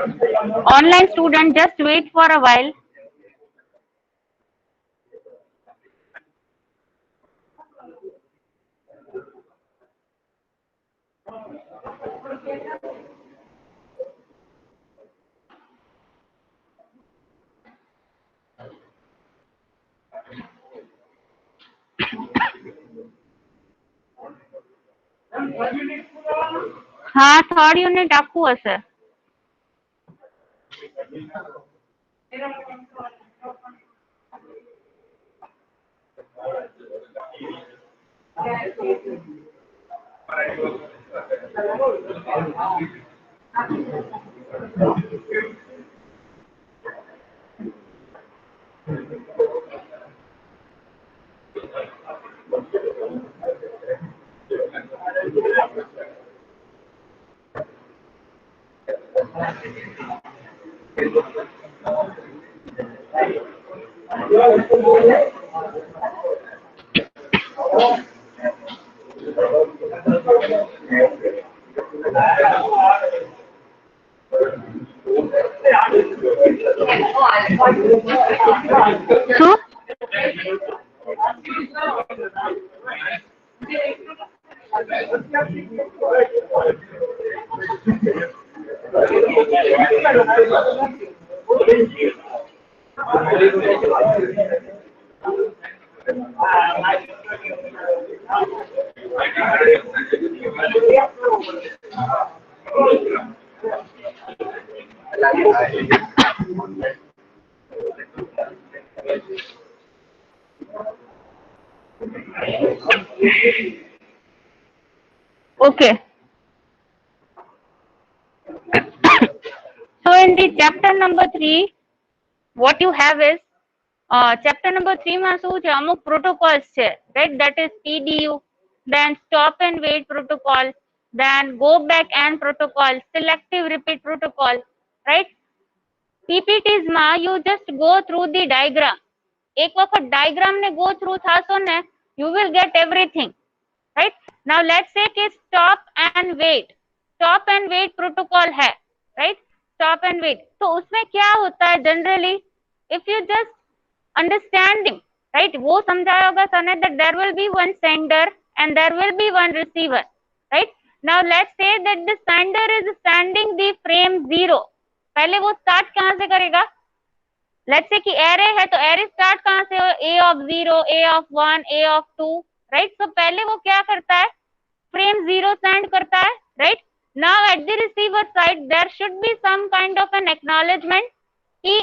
Online student, just wait for a while. हाँ, third unit आपको हशे. શું? Okay. So in the chapter number 3, what you have is chapter number 3 માં શું છે? અમુક protocols છે, right? That is TDU, then stop and wait protocol, then go back and protocol, selective repeat protocol, right? PPTs માં you just go through the diagram. એક વખત diagram ને go through થાશો ને, you will get everything, right? Now let's say कि stop and wait protocol है, right? Stop and wait. तो उसमें क्या होता है generally? If you just understanding, right? वो समझाया होगा सर ने that there will be one sender and there will be one receiver, right? Now let's say that the sender is sending the frame 0. पहले वो start कहाँ से करेगा? Let's say कि array है तो array start कहाँ से? A of 0, A of 1, A of 2, right? So पहले वो क्या करता है? Frame 0 send करता है, right? Now at the receiver side there should be some kind of an acknowledgement कि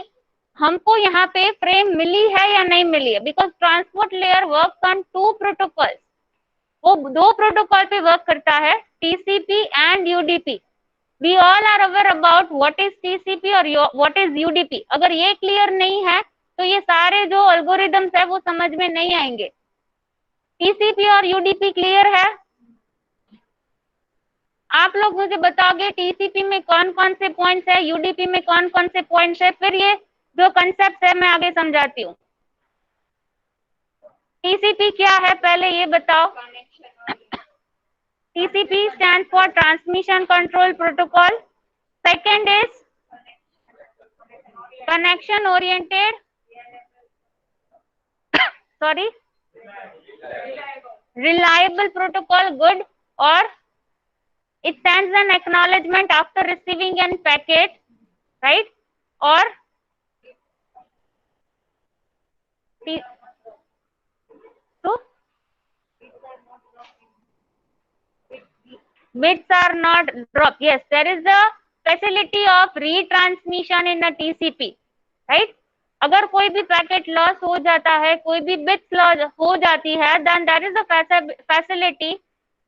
हमको यहाँ पे फ्रेम मिली है या नहीं मिली है, because transport layer work on 2 protocol. वो 2 प्रोटोकॉल पे वर्क करता है, TCP and UDP. We all are aware about what is TCP और व्हाट इज यूडीपी. अगर ये क्लियर नहीं है तो ये सारे जो एल्गोरिदम्स है वो समझ में नहीं आएंगे. टीसीपी और यूडीपी क्लियर है? आप लोग मुझे बताओगे टीसीपी में कौन कौन से पॉइंट्स है, यूडीपी में कौन कौन से पॉइंट्स है, फिर ये जो कंसेप्ट है मैं आगे समझाती हूँ. टीसीपी क्या है पहले ये बताओ. TCP stands for transmission control protocol. Second is connection oriented, sorry, reliable protocol, good, or it sends an acknowledgement after receiving an packet, right? Or so bits are not dropped. Yes, there is a facility of retransmission in a TCP, right? अगर कोई भी packet loss हो जाता है, कोई भी bits loss हो जाती है, then there is a facility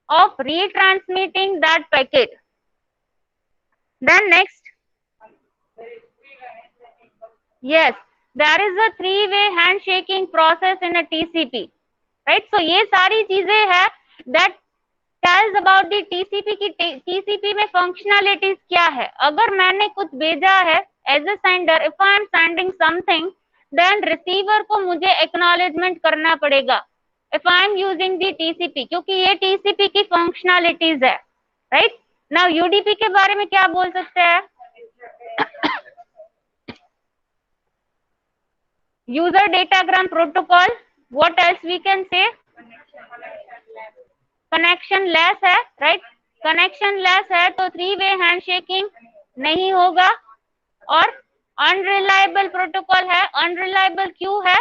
of retransmitting that packet. Then next, yes, there is a 3-way handshaking process in a TCP, right? So ये सारी चीजें है that tells about the TCP की TCP में functionalities क्या है. अगर मैंने कुछ भेजा है as a sender, if I am sending something, then receiver को मुझे acknowledgement करना पड़ेगा if I am using the TCP, क्योंकि ये TCP की functionalities है, right? Now UDP के बारे में क्या बोल सकते हैं? user datagram protocol. What else we can say? Connection less है, राइट? कनेक्शन लेस है तो 3-वे हैंडशेकिंग नहीं होगा। और अनरिलायबल प्रोटोकॉल है। अनरिलायबल क्यों है?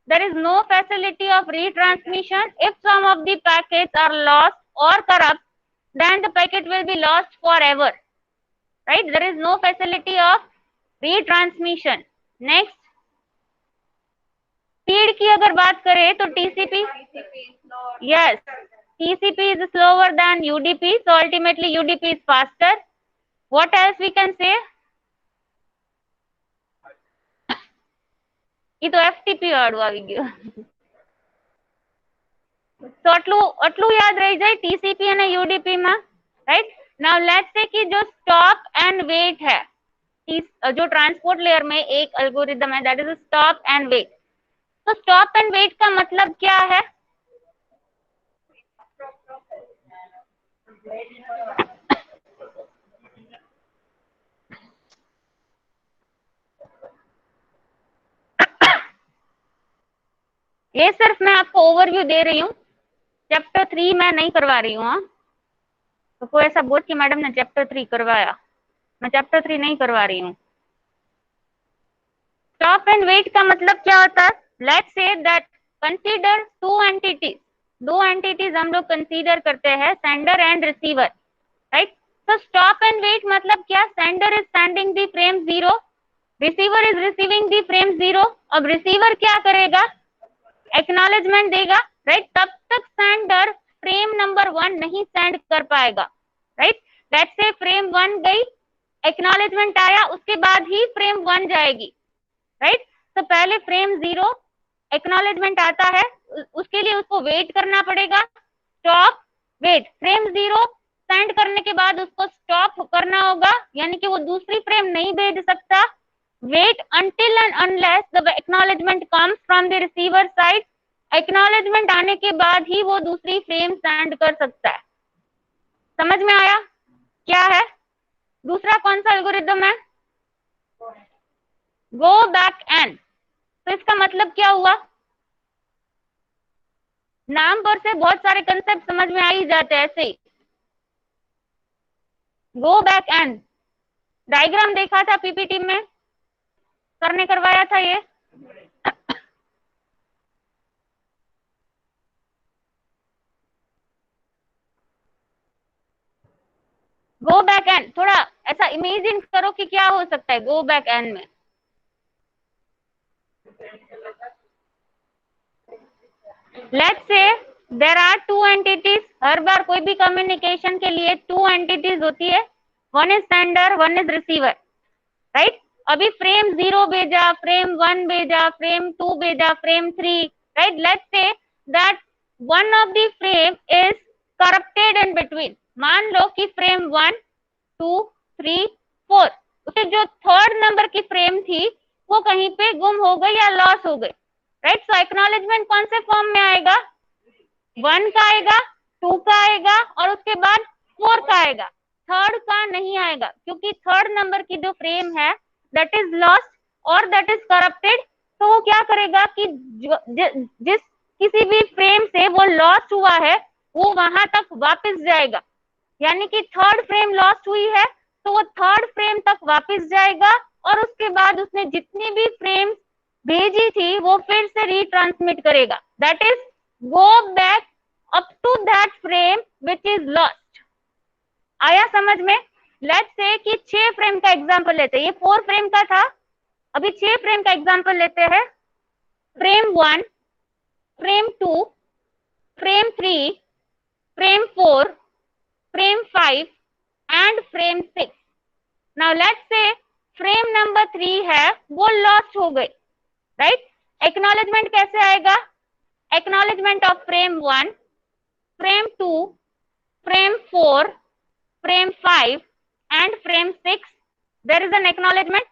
There is no facility of retransmission. If some of the packets are lost or corrupt, then the packet will be lost forever, right? There is no facility of retransmission. Next, speed की अगर बात करें तो TCP, yes, TCP is slower than UDP, so ultimately UDP is faster. What else we can say? ये तो FTP વાળું આવી ગયું, તો આટલું યાદ રહી જાય TCP અને UDP માં, right? Now let's say कि जो stop and wait है, जो ट्रांसपोर्ट लेयर में एक एल्गोरिदम है, that is stop and wait. तो stop and wait का मतलब क्या है? ये सिर्फ मैं आपको ओवरव्यू दे रही हूँ, चैप्टर 3 मैं नहीं करवा रही हूँ। तो कोई ऐसा बोल कि मैडम ने चैप्टर 3 करवाया, मैं चैप्टर 3 नहीं करवा रही हूँ। स्टॉप एंड वेट का मतलब क्या होता है? लेट्स से दैट कंसीडर दो एंटिटीज हम लोग कंसीडर करते हैं, सेंडर एंड रिसीवर, राइट? तो स्टॉप एंड वेट मतलब क्या? Sender is sending the frame 0, receiver is receiving the frame 0। अब रिसीवर क्या करेगा? एक्नॉलेजमेंट देगा, राइट? तब तक सेंडर फ्रेम नंबर 1 नहीं सेंड कर पाएगा, राइट? लेट्स से फ्रेम 1 गई, एक्नॉलेजमेंट आया, उसके बाद ही फ्रेम 1 जाएगी, राइट? तो पहले फ्रेम 0 एक्नॉलेजमेंट आता है, उसके लिए उसको वेट करना पड़ेगा, स्टॉप वेट। फ्रेम 0 सेंड करने के बाद उसको स्टॉप करना होगा, यानी कि वो दूसरी फ्रेम नहीं भेज सकता। Wait until and unless the acknowledgement comes from the receiver side. Acknowledgement आने के बाद ही वो दूसरी फ्रेम सेंड कर सकता है। समझ में आया क्या है? दूसरा कौन सा एल्गोरिदम है? Go back and. तो इसका मतलब क्या हुआ? नाम पर से बहुत सारे कंसेप्ट समझ में आ ही जाते हैं ऐसे ही। गो बैक एंड डायग्राम देखा था पीपीटी में, सर ने करवाया था ये। गो बैक एंड थोड़ा ऐसा इमेजिन करो कि क्या हो सकता है गो बैक एंड में। Let's say there are two entities. हर बार कोई भी कम्युनिकेशन के लिए टू एंटिटीज होती है, one is sender, one is receiver, right? अभी फ्रेम 0 भेजा, फ्रेम 1 भेजा, फ्रेम 2 भेजा, frame 3, right? Let's say that one of the frame is corrupted in between. मान लो कि फ्रेम 1, 2, 3, 4, उसके जो थर्ड नंबर की फ्रेम थी वो कहीं पे गुम हो गई या लॉस हो गई, राइट? सो एक्नॉलेजमेंट कौन से फॉर्म में आएगा? 1 का आएगा, 2 का आएगा और उसके बाद 4 का आएगा। थर्ड का नहीं आएगा क्योंकि थर्ड नंबर की जो फ्रेम है दैट इज लॉस्ट और दैट इज करप्टेड। तो वो क्या करेगा कि जिस किसी भी फ्रेम से वो लॉस्ट हुआ है वो वहां तक वापस जाएगा, यानी कि थर्ड फ्रेम लॉस्ट हुई है तो वो थर्ड फ्रेम तक वापस जाएगा और उसके बाद उसने जितनी भी फ्रेम भेजी थी वो फिर से रिट्रांसमिट करेगा। That is go back up to that frame which is lost. आया समझ में? लेट्स से कि 6 फ्रेम का एग्जांपल लेते हैं, ये 4 फ्रेम का था, अभी 6 फ्रेम का एग्जांपल लेते हैं। Frame 1, frame 2, frame 3, frame 4, frame 5 and frame 6। Now let's say frame number 3 है वो लॉस्ट हो गई, राइट? एक्नॉलेजमेंट कैसे आएगा? Acknowledgement of frame 1, frame 2, frame 4, frame 5 and frame 6, there is an acknowledgement.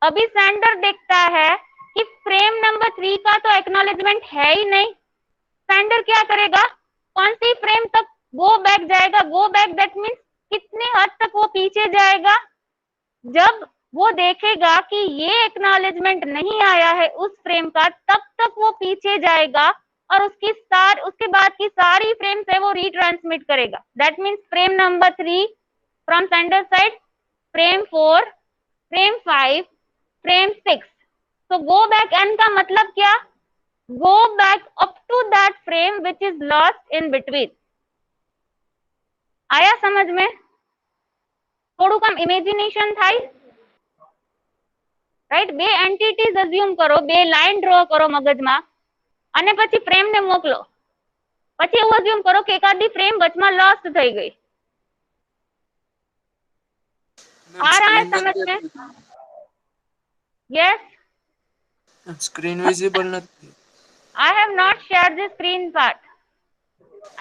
अभी सेंडर देखता है कि फ्रेम नंबर 3 का तो एक्नॉलेजमेंट है ही नहीं। सेंडर क्या करेगा? कौन सी फ्रेम तक गो बैक जाएगा? गो बैक दैट मीन्स कितने हद तक वो पीछे जाएगा? जब वो देखेगा कि ये एक्नॉलेजमेंट नहीं आया है उस फ्रेम का, तब तक वो पीछे जाएगा और उसके बाद की सारी फ्रेम्स है वो रीट्रांसमिट करेगा। That means frame number 3 from sender side, frame 4, frame 5, frame 6। तो गो बैक एन का मतलब क्या? Go back up to that frame which is lost in between. आया समझ में? थोड़ું કામ ઇમેજિનેશન થાય, રાઈટ? બે એન્ટિટીઝ અઝ્યુમ કરો, બે લાઈન ડ્રો કરો મગજમાં અને પછી ફ્રેમ ને મોકલો, પછી એવું અઝ્યુમ કરો કે એકાદી ફ્રેમ વચમાં લોસ્ટ થઈ ગઈ। आ रहा है समझ में? यस, स्क्रीन विजिबल નથી। I have not shared the screen part.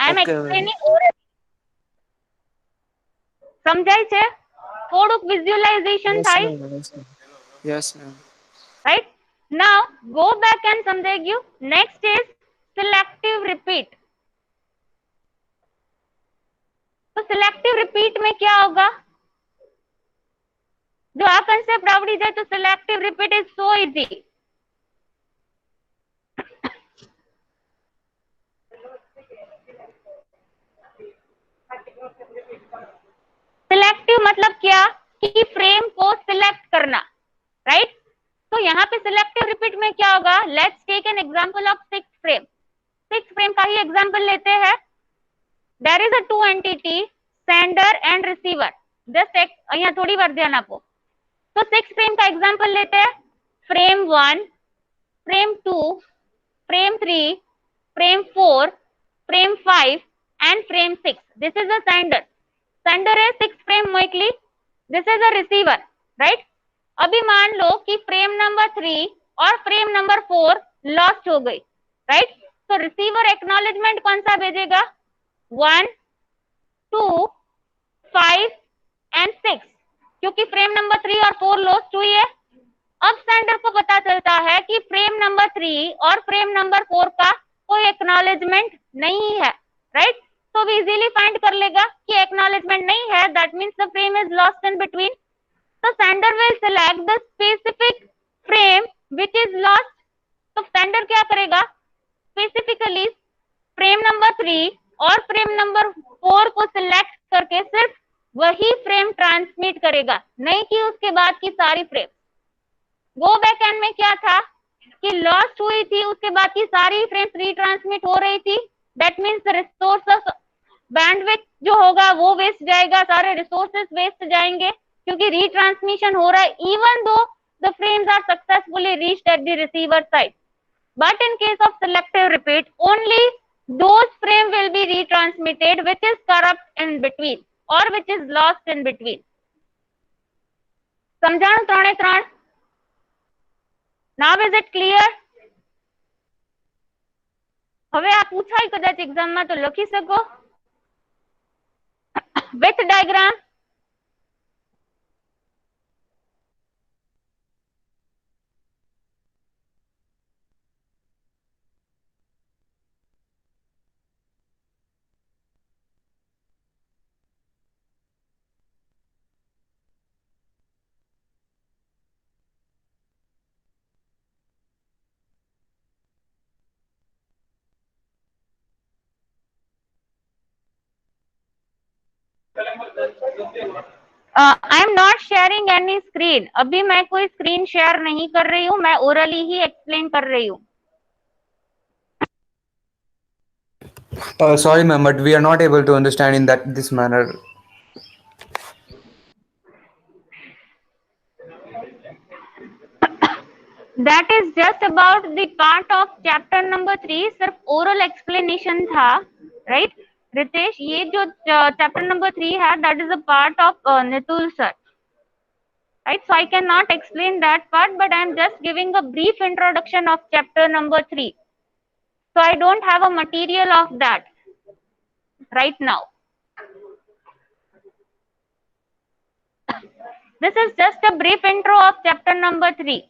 I am okay explaining orally. સમજાય છે? થોડુંક વિઝ્યુઅલાઇઝેશન યસ થાય, ma'am yes ma'am right? Now go back and समझाई गયું। Next is selective repeat। तो सिलेक्टिव रिपीट में क्या होगा? जो आ कंसेप्ट आवड़ी जाए तो selective repeat is so easy. Selective मतलब क्या? कि फ्रेम को सिलेक्ट करना, राइट? तो यहाँ पे सिलेक्टिव रिपीट में क्या होगा? Let's take an example of 6 frame. 6 frame का ही एग्जांपल लेते हैं। There is a two entity sender and receiver. Just एक यहाँ थोड़ी बार ध्यान आपो। तो 6 फ्रेम का एग्जांपल लेते हैं। Frame 1, frame 2, frame 3, frame 4, frame 5 and frame 6. This is a sender. Sender है 6 frame मोइकली। This is a receiver, right? अभी मान लो कि फ्रेम नंबर 3 और फ्रेम नंबर 4 लॉस्ट हो गई, राइट? तो रिसीवर एक्नॉलेजमेंट कौन सा भेजेगा? 1, 2, 5 एंड 6, क्योंकि फ्रेम नंबर 3 और 4 लॉस्ट हुई है। अब सेंडर को पता चलता है कि फ्रेम नंबर 3 और फ्रेम नंबर 4 का कोई एक्नॉलेजमेंट नहीं है, राइट? तो भी इजीली फाइंड कर लेगा कि एक्नॉलेजमेंट नहीं है, that means the frame is lost in between. तो sender will select the specific frame which is lost. तो सेंडर क्या करेगा? स्पेसिफिकली फ्रेम नंबर 3 और फ्रेम नंबर 4 को सिलेक्ट करके सिर्फ वही फ्रेम ट्रांसमिट करेगा, नहीं कि उसके बाद की सारी फ्रेम। गो बैक एंड में क्या था कि लॉस्ट हुई थी, उसके बाद की सारी फ्रेम्स रीट्रांसमिट हो रही थी। दैट मींस रिसोर्स बैंडविड्थ जो होगा वो वेस्ट जाएगा, सारे रिसोर्सेज वेस्ट जाएंगे क्योंकि रीट्रांसमिशन हो रहा है even though the frames are successfully reached at the receiver side. But in case of selective repeat only those frame will be retransmitted which is corrupt in between or which is lost in between। समझाणु ત્રણે ત્રણ? Now is it clear? હવે આ પૂછાય કદાચ એક્ઝામમાં તો લખી શકો with diagram. I am not sharing any screen. अभी मैं कोई स्क्रीन शेयर नहीं कर रही हूँ, मैं ओरली ही एक्सप्लेन कर रही हूँ। sorry ma'am but we are not able to understand in that this manner। That is just about the part of chapter number 3। सिर्फ ओरल एक्सप्लेनेशन था, राइट रितेश? ये जो चैप्टर नंबर 3 है that is a part of Nitul sir, right? So I cannot explain that part, but I am just giving a brief introduction of chapter number 3। So I don't have a material of that right now। This is just a brief intro of chapter number 3।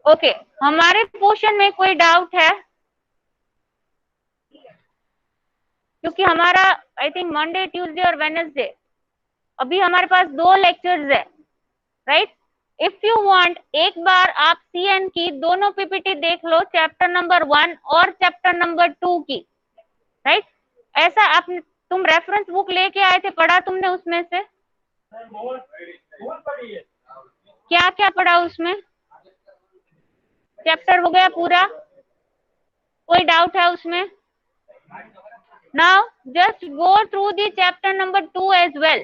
Okay हमारे portion में कोई doubt है? क्योंकि हमारा I think Monday Tuesday और Wednesday अभी हमारे पास 2 lectures है, राइट? इफ यू वांट एक बार आप सीएन की दोनों पीपीटी देख लो, चैप्टर नंबर 1 और चैप्टर नंबर 2 की, राइट? ऐसा आप तुम रेफरेंस बुक लेके आए थे, पढ़ा तुमने उसमें से? क्या क्या पढ़ा उसमें? चैप्टर हो गया पूरा? कोई डाउट है उसमें? Now just go through the chapter number 2 as well,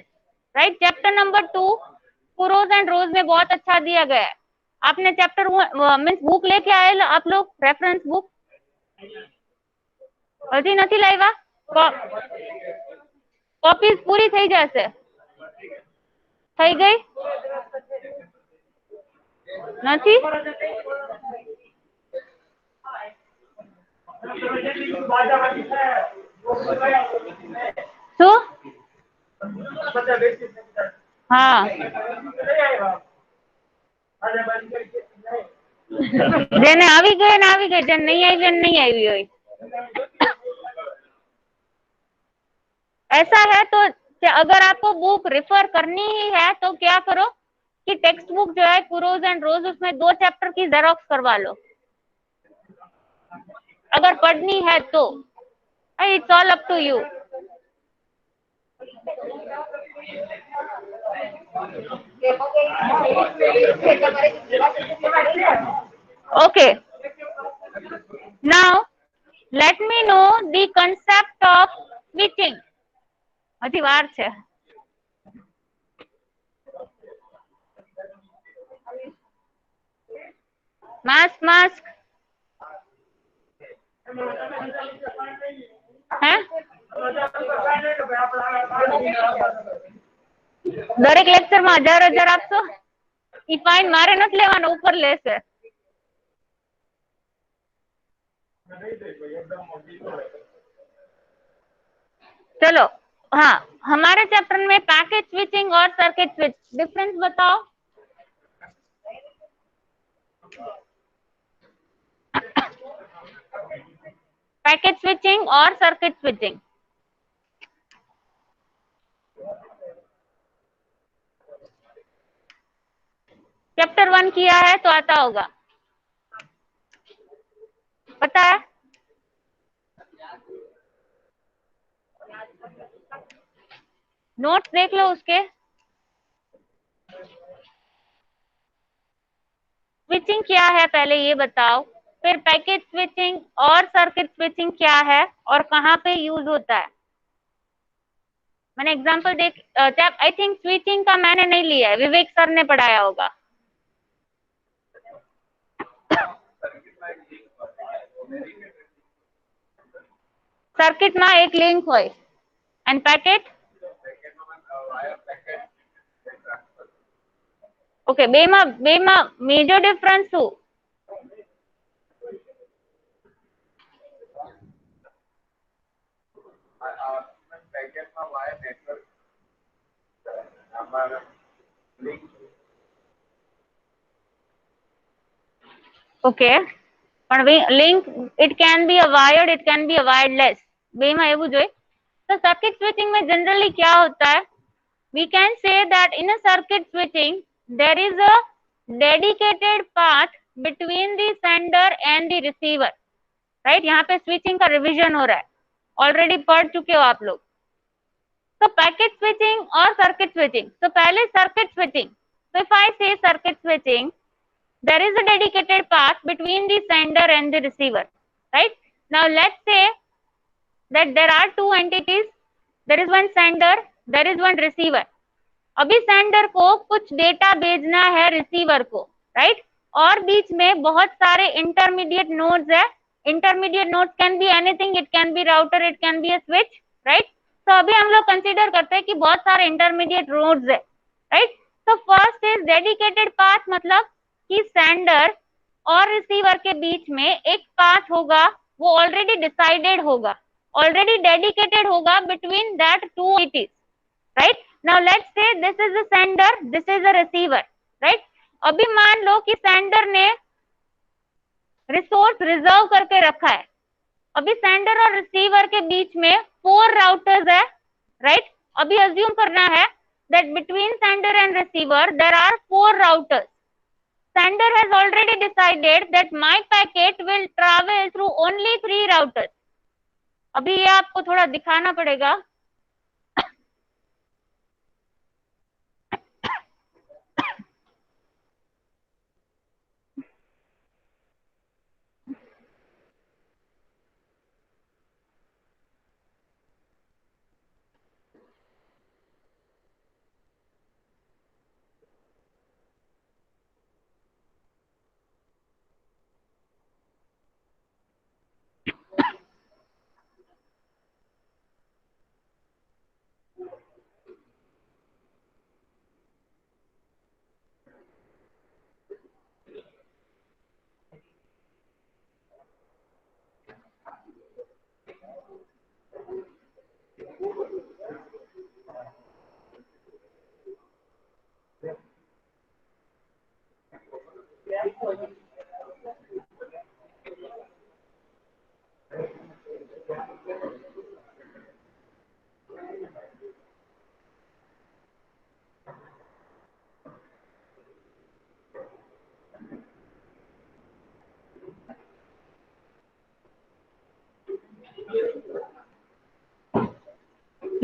right? Chapter number 2 पुरोज and रोज में बहुत अच्छा दिया गया है। आपने चैप्टर मीन्स बुक लेके आए आप लोग, रेफरेंस बुक હજી નથી લાવ્યા? કોપીઝ પૂરી થઈ જશે? થઈ ગઈ નથી? શું? હા જેને આવી ગઈ ને આવી ગઈ, જેને નહીં આવી ને નહીં આવી હોય। ऐसा है तो अगर आपको बुक रिफर करनी ही है तो क्या करो कि टेक्स्ट बुक जो है पुरोज एंड रोज, उसमें 2 चैप्टर की जेरोक्स करवा लो अगर पढ़नी है तो। It's all up to you. Okay now let me know the concept of switching। હજી વાર છે। मास्क હે દરેક લેક્ચર માં 1000 આપશો? ઈ ફાઇન મારે નથી લેવાનો, ઉપર લેશે। चलो हाँ, हमारे चैप्टर में पैकेट स्विचिंग और सर्किट स्विच, डिफरेंस बताओ। पैकेट स्विचिंग और सर्किट स्विचिंग। चैप्टर 1 किया है तो आता होगा, पता है? नोट्स देख लो उसके। स्विचिंग क्या है पहले ये बताओ, फिर पैकेट स्विचिंग और सर्किट स्विचिंग क्या है और कहाँ पे यूज होता है। मैंने एग्जांपल देख, आई थिंक स्विचिंग का मैंने नहीं लिया है, विवेक सर ने पढ़ाया होगा। सर्किट में एक लिंक होय एंड पैकेट ओके। बे में मेजर डिफरेंस शू? ओके પણ link it can be a wired, it can be a wireless, બે માં એવું જોઈએ। तो सर्किट स्विचिंग में जनरली क्या होता है, we can say that in a circuit switching there is a dedicated path between the sender and the receiver, right? यहाँ पे स्विचिंग का रिवीजन हो रहा है, ऑलरेडी पढ़ चुके हो आप लोग। तो पैकेट स्विचिंग और सर्किट स्विचिंग, तो पहले circuit switching, So if I say circuit switching, there is a dedicated path between the sender and the receiver, right? Now let's say that there are two entities, there is one sender, there is one receiver. अभी sender को कुछ data भेजना है receiver को, right? और बीच में बहुत सारे इंटरमीडिएट नोड्स है. Intermediate nodes can be anything, it can be router, it can be a switch, right? तो अभी हम लोग कंसीडर करते हैं कि बहुत सारे इंटरमीडिएट नोड्स है, राइट? तो फर्स्ट इज डेडिकेटेड पाथ, मतलब कि सेंडर और रिसीवर के बीच में एक पाथ होगा, वो ऑलरेडी डिसाइडेड होगा, ऑलरेडी डेडिकेटेड होगा between that two entities, right? Now let's say this is a sender, this is a receiver, right? अभी मान लो कि सेंडर ने रिसोर्स रिजर्व करके रखा है. अभी सेंडर और रिसीवर के बीच में 4 राउटर्स है, राइट? अभी अज्यूम करना है that between sender and receiver there are 4 routers. Sender has already decided that my packet will travel through only 3 routers. अभी ये आपको थोड़ा दिखाना पड़ेगा.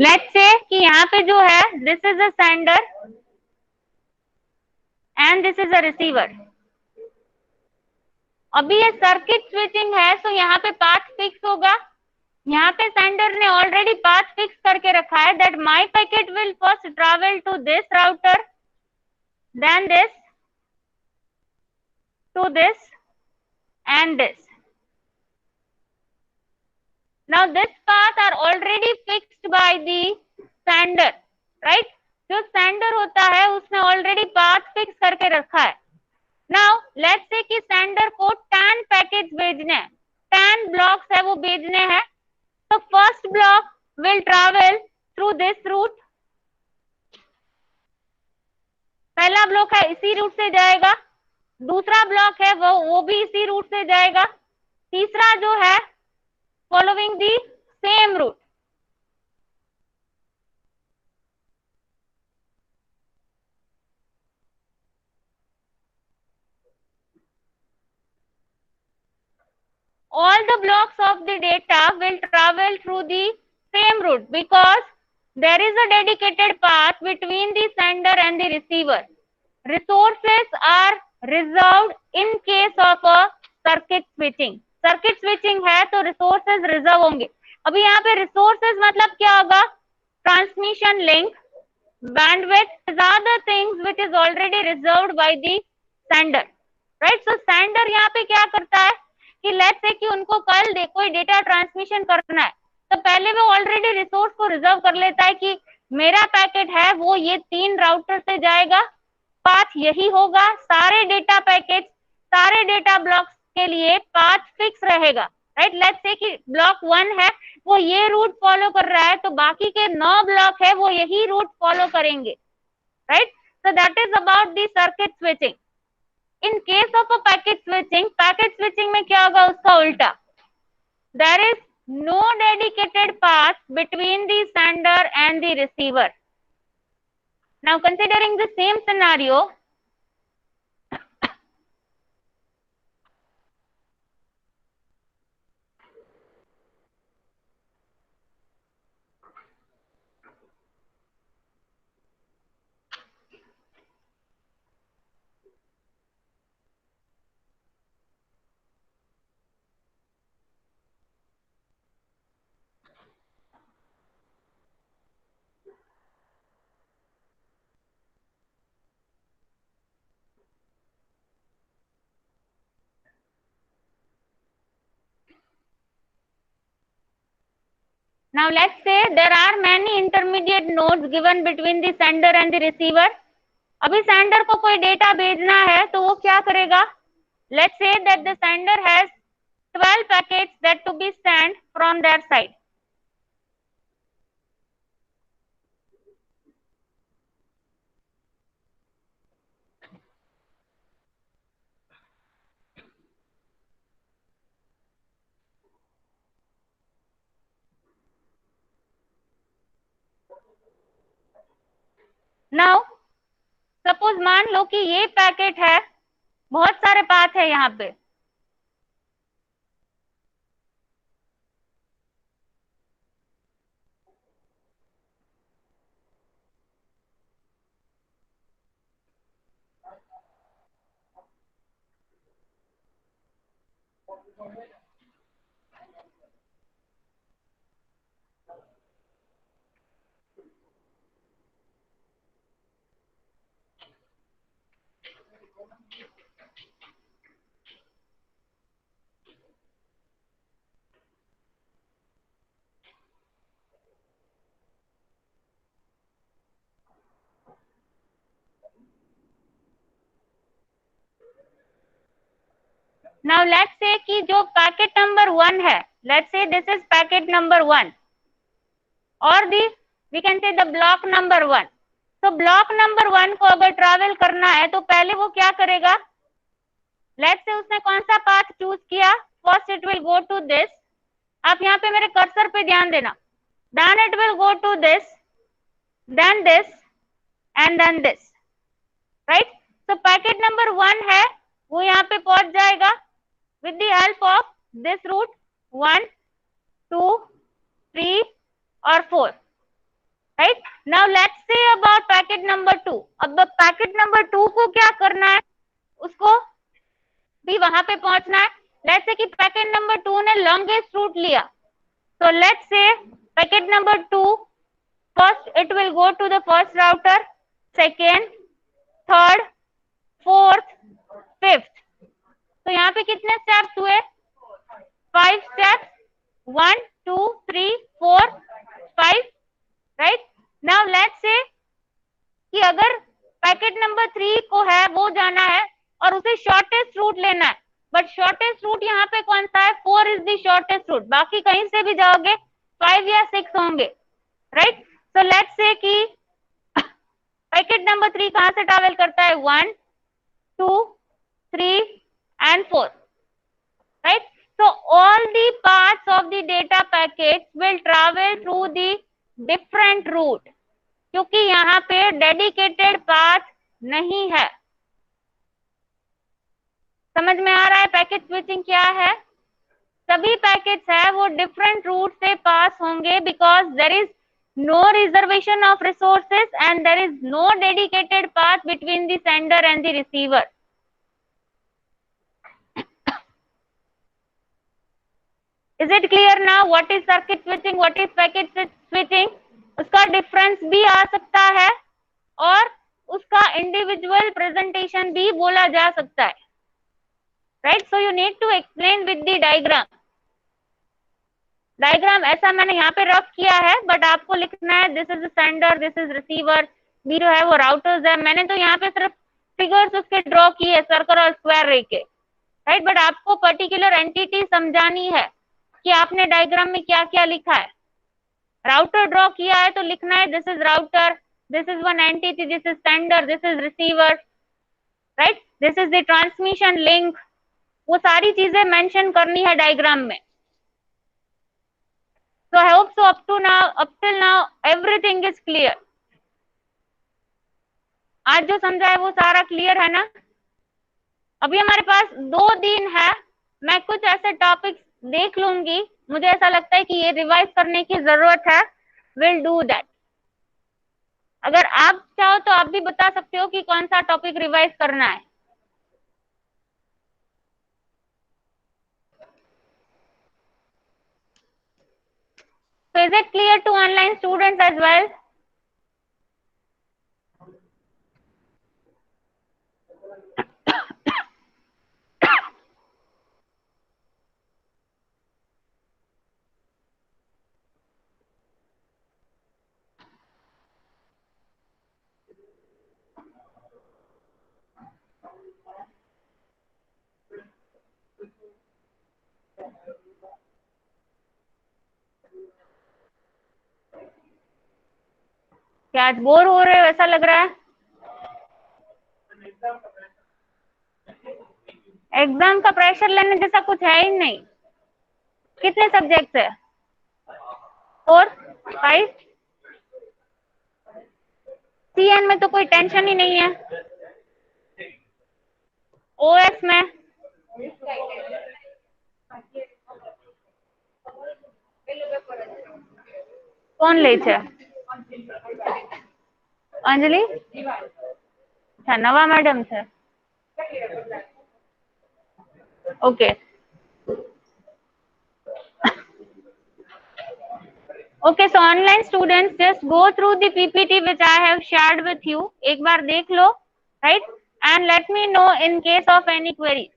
लेट्स से कि यहाँ पे जो है this is a sender and this is a receiver. अभी ये सर्किट स्विचिंग है, तो यहाँ पे पाथ फिक्स होगा. यहाँ पे सेंडर ने ऑलरेडी पाथ फिक्स करके रखा है that my packet will first travel to this router, then this, to this and this. Now this path are already fixed by the sender, right? जो sender होता है उसने ऑलरेडी पाथ फिक्स करके रखा है. Now let's say कि sender को 10 package भेजने हैं, 10 ब्लॉक्स है वो भेजने हैं. तो first block will travel through this route. पहला ब्लॉक है इसी रूट से जाएगा, दूसरा ब्लॉक है वो भी इसी रूट से जाएगा, तीसरा जो है following the same route. All the blocks of the data will travel through the same route because there is a dedicated path between the sender and the receiver. Resources are reserved in case of a circuit switching. Circuit switching है तो resources reserve होंगे. अभी यहाँ पे resources मतलब क्या होगा? Transmission link, bandwidth, these are the things which is already reserved by the sender, right? So sender यहाँ पे क्या करता है कि लेट्स से कि उनको कल कोई डेटा ट्रांसमिशन करना है, तो पहले वो ऑलरेडी रिसोर्स को रिजर्व कर लेता है कि मेरा पैकेट है वो ये 3 राउटर से जाएगा, पाथ यही होगा, सारे डेटा पैकेट, सारे डेटा ब्लॉक्स के लिए पाथ फिक्स रहेगा, राइट? लेट्स से कि ब्लॉक 1 है वो ये रूट फॉलो कर रहा है, तो बाकी के 9 ब्लॉक है वो यही रूट फॉलो करेंगे, right? So that is about the circuit switching. In case of a packet switching में क्या होगा? उसका उल्टा. There is no dedicated path between the sender and the receiver. Now considering the same scenario, Now let's say there are many intermediate nodes given between the sender and the receiver. अभी sender को कोई data भेजना है तो वो क्या करेगा? Let's say that the sender has 12 packets that to be sent from their side. Now suppose मान लो कि ये पैकेट है, बहुत सारे पाथ है यहाँ पे. Now let's say कि जो पैकेट नंबर 1 है, let's say this is packet number 1 और दी we can say the block number 1. तो ब्लॉक नंबर 1 को अगर ट्रैवल करना है तो पहले वो क्या करेगा? लेट्स से उसने कौन सा पाथ चूज किया? First it will go to this. आप यहाँ पे मेरे कर्सर पे ध्यान देना. Then it will go to this, then this and then this. Right? तो पैकेट नंबर 1 है वो यहाँ पे पहुंच जाएगा with the help of this route 1, 2, 3 और 4. Right? Now let's say about packet number 2. अब पैकेट नंबर 2 को क्या करना है? उसको भी वहां पे पहुंचना है. Let's say कि पैकेट नंबर 2 ने longest route लिया. So let's say packet number 2 first it will go to the first router, second, third, fourth, fifth. तो यहाँ पे कितने स्टेप्स हुए? 5 steps. 1, 2, 3, 4, 5. Right? Now let's say कि अगर पैकेट नंबर 3 को है वो जाना है और उसे शॉर्टेस्ट रूट लेना है, बट शॉर्टेस्ट रूट यहाँ पे कौन सा है? 4 इज द शॉर्टेस्ट रूट. बाकी कहीं से भी जाओगे 5 या 6 होंगे. राइट? सो लेट्स से कि पैकेट नंबर 3 कहां से ट्रैवल करता है? 1, 2, 3 and 4. Right? So all the parts of the data packets will travel through the different route, क्योंकि यहाँ पे dedicated path नहीं है. समझ में आ रहा है पैकेट स्विचिंग क्या है? सभी पैकेट्स है वो डिफरेंट रूट से पास होंगे because there is no reservation of resources and there is no dedicated path between the sender and the receiver. Is it clear now what is circuit switching, what is packet switching? उसका difference भी आ सकता है और उसका individual presentation भी बोला जा सकता है. Right? So you need to explain with the diagram. Diagram ऐसा मैंने यहाँ पे रफ किया है, बट आपको लिखना है this is sender, this is receiver, B जो है वो राउटर्स है. मैंने तो यहाँ पे सिर्फ फिगर्स उसके ड्रॉ किए है, सर्कल और स्क्वायर रे के. राइट? बट आपको पर्टिकुलर एंटिटी समझानी है कि आपने डायग्राम में क्या क्या लिखा है. राउटर ड्रॉ किया है तो लिखना है this is router, this is one entity, this is sender, this is receiver. Right? This is the transmission link. वो सारी चीजें मेंशन करनी है डायग्राम में. So I hope so up till now everything is clear. आज जो समझा है वो सारा क्लियर है ना? अभी हमारे पास 2 दिन है. मैं कुछ ऐसे टॉपिक्स देख लूंगी, मुझे ऐसा लगता है कि ये रिवाइज करने की जरूरत है. Will do that. अगर आप चाहो तो आप भी बता सकते हो कि कौन सा टॉपिक रिवाइज करना है. So is it clear to online students as well? क्या आज बोर हो रहे हो ऐसा लग रहा है? एग्जाम का प्रेशर लेने जैसा कुछ है ही नहीं। कितने सब्जेक्ट है? 4, 5। सीएन में तो कोई टेंशन ही नहीं है। ओएस में कौन ले छे? अंजलि? अच्छा, नवा मैडम छे। Okay okay, so online students just go through the PPT which I have shared with you. एक बार देख लो, right? And let me know in case of any query.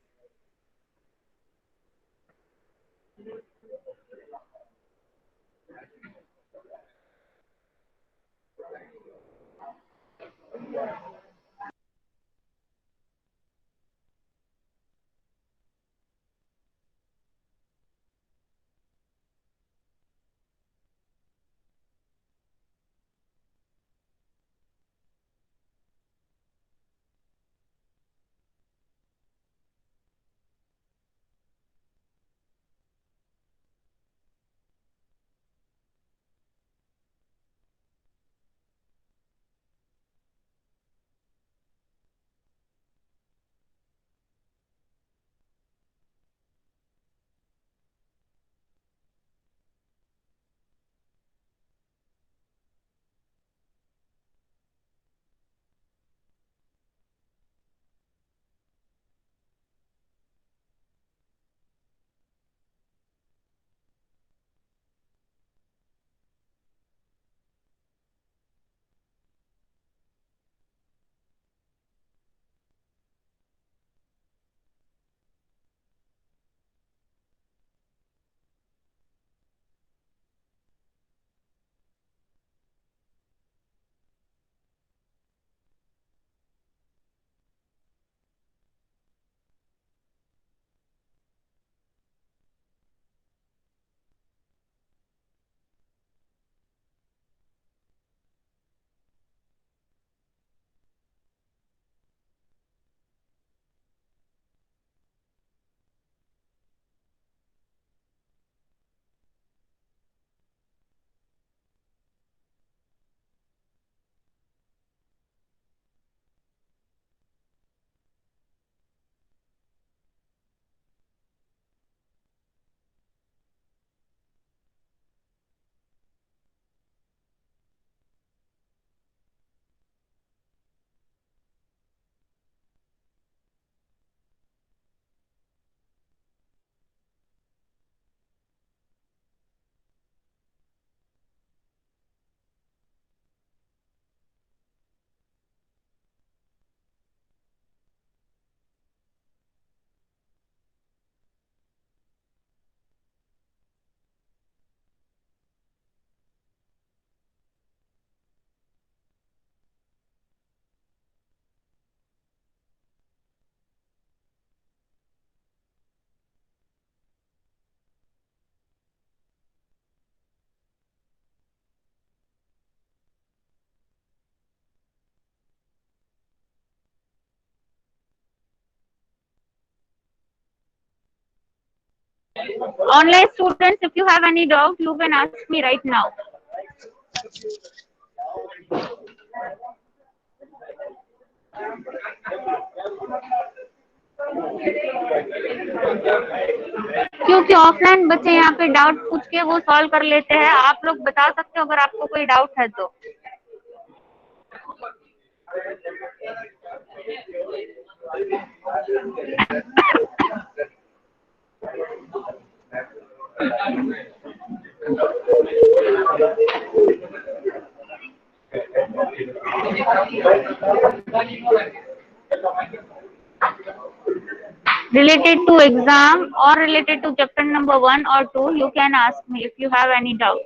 Online students, if you have any doubt, you can ask me right now. क्योंकि offline बच्चे यहाँ पे doubt पूछ के वो solve कर लेते हैं। आप लोग बता सकते हो अगर आपको कोई डाउट है तो। Related to exam or related to chapter number 1 or 2, you can ask me if you have any doubt.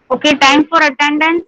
Okay, time for attendance.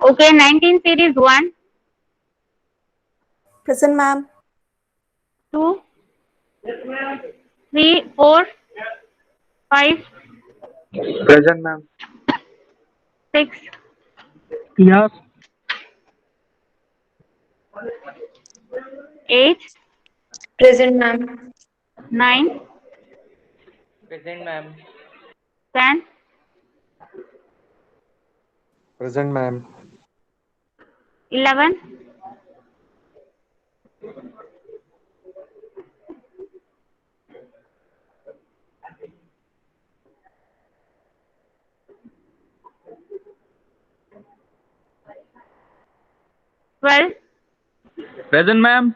Okay, 19 series 1, Present, ma'am. 2, 3, 4, 5, Present, ma'am. 6, Yes. 8, Present, ma'am. 9, Present, ma'am. 10, Present, ma'am. 11, 12, Present, ma'am.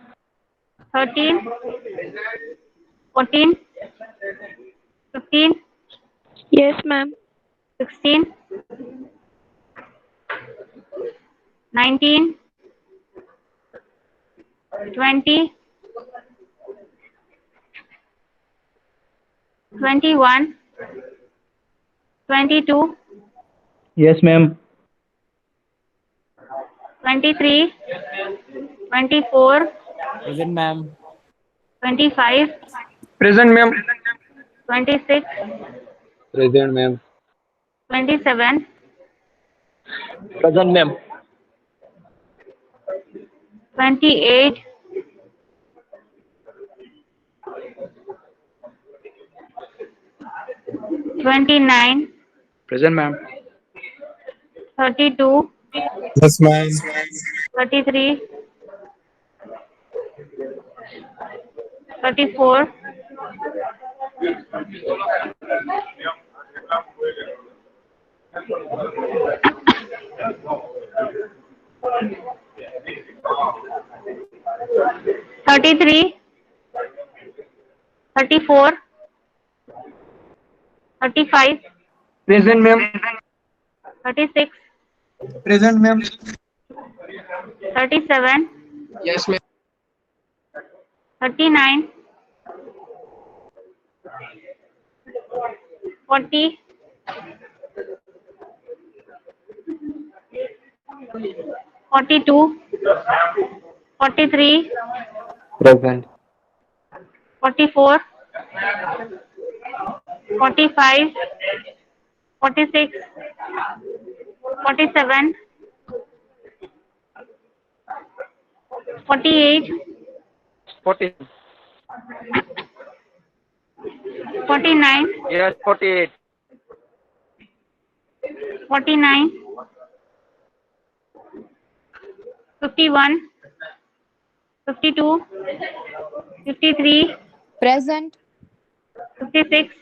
13, 14, 15, Yes, ma'am. 16, 19, 20, 21, 22, Yes, ma'am. 23, 24, Present, ma'am. 25, Present, ma'am. 26, Present, ma'am. 27, Present, ma'am. 28, 29, Present, ma'am. 32, Yes, ma'am. 33, 34, 33, 34, 35, Present, ma'am. 36, Present, ma'am. 37, Yes, ma'am. 39, 40, 42, 43, Present. 44, 45, 46, 47, 48, 40. 49, Yes, 48. 49, 51, 52, 53, Present. 56,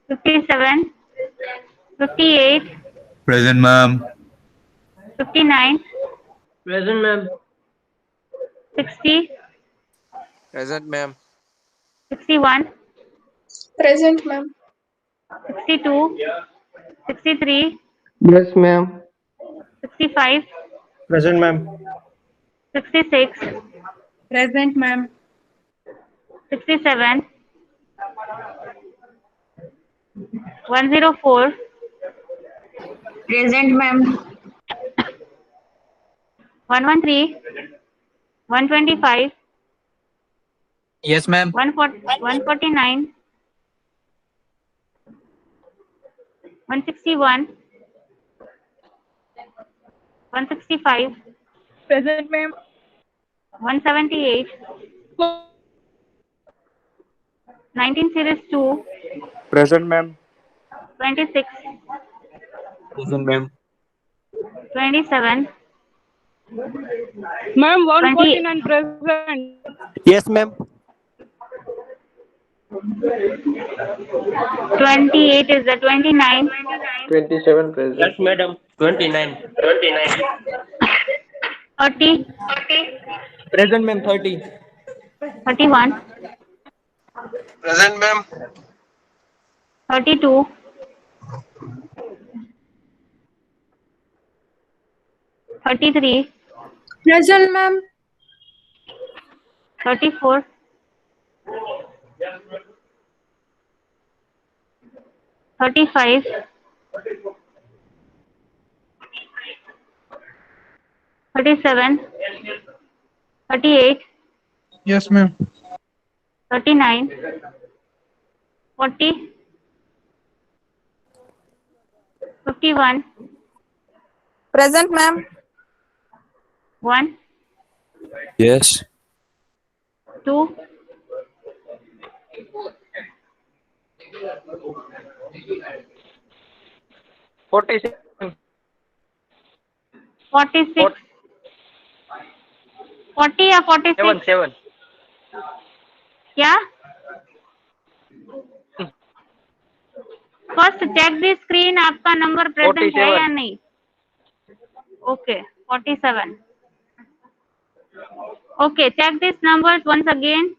57, 58, Present, ma'am. 59, Present, ma'am. 60, Present, ma'am. 61, Present, ma'am. 62, 63, Yes, ma'am. 65, Present, ma'am. 66, Present, ma'am. 67, 104, Present, ma'am. 113, 125, Yes, ma'am. 149, 161, 165, Present, ma'am. 178, 19 series 2, Present, ma'am. 26, Present, ma'am. 27, Ma'am, 20, 149 present. Yes, ma'am. 28 is the 29, 27 Yes, present. madam. 29. 30, Present, ma'am. 30. 31, Present, ma'am. 32, 33, Present, ma'am. 34, 35, 37, 38, Yes, ma'am. 39, 40, 51, Present, ma'am. 1, Yes. 2, 46. 46, 40 या 46 7. क्या first check the screen आपका नंबर present है या 47. नहीं okay 47 okay check this numbers once again